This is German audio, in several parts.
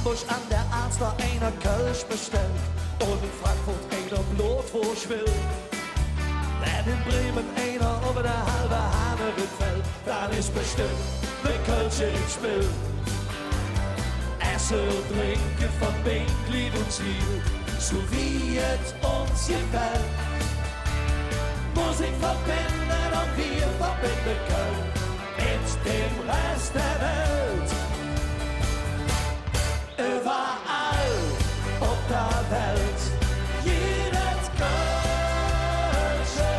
Hamburg an der Alster einer Kölsch bestellt und in Frankfurt einer Blutwurst will. Wenn in Bremen einer über der halbe Hanerin fällt, dann ist bestimmt ne Kölsch im Spiel. Essen und trinken von Binklin und Ziel, so wie es uns gefällt. Musik verbinden und wir verbinden Köln mit dem Rest der Welt. Überall auf der Welt, jedes Kölsche,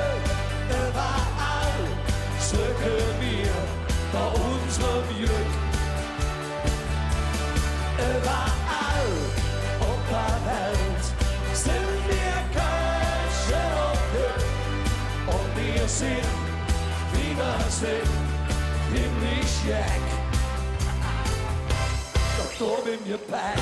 überall suchen wir bei unserem Glück. Überall auf der Welt sind wir Kölsche und Glück. Und wir sind, wie wir sind, himmlisch Jack. Doch da bin wir back.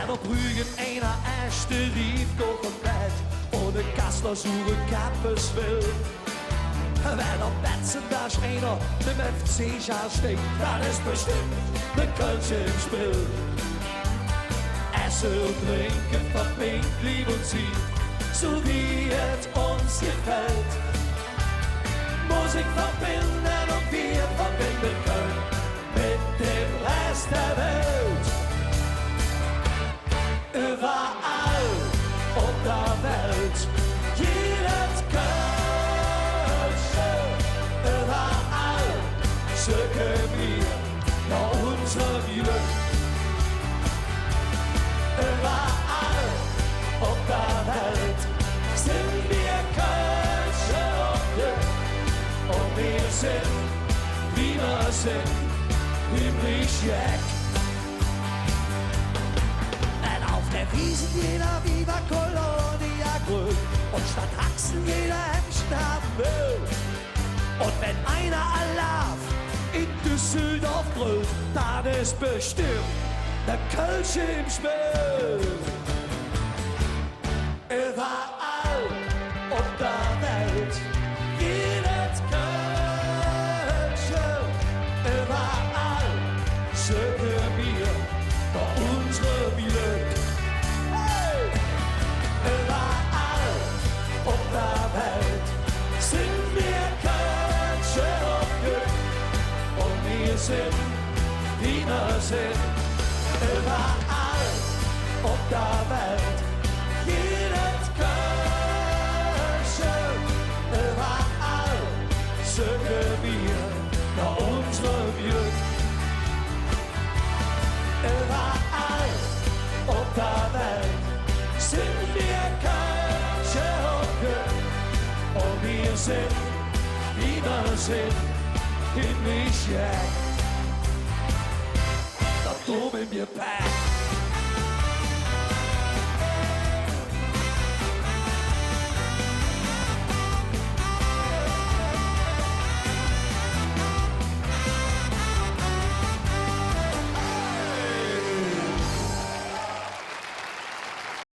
Aber Brügen einer echte rief durch ein Bett ohne Gastler suche Kappes will. Wenn am Betzen da einer mit dem FC-Schal steht, dann ist bestimmt ne Kölsche im Spiel. Essen und trinken von Binklin und Ziel, so wie es uns gefällt. Musik verbinden und wir verbinden können mit dem Rest der Welt. Überall auf der Welt, jedes Kölsche, überall suchen wir nach unserem Glück. Überall auf der Welt sind wir Kölsche und Glück. Und wir sind, wie wir sind, himmlisch Jack. Und auf der Wiese jeder Viva Colonia grün und statt Haxen jeder Hemden haben will. Und wenn einer Allah in Düsseldorf brüllt, dann ist bestimmt der Kölsche im Spiel. Überall auf der Welt, jedes Kölsche, überall suchen wir bei unserem Glück. Hey! Überall auf der Welt sind wir Kölsche und Glück. Und wir sind, wie wir sind. Überall auf der Welt, jedes Kölsche, überall suchen wir nach unserem Glück. Überall auf der Welt sind wir Kölsche und Glück. Und wir sind, wie wir sind, himmlisch Jack. Da bin wir back.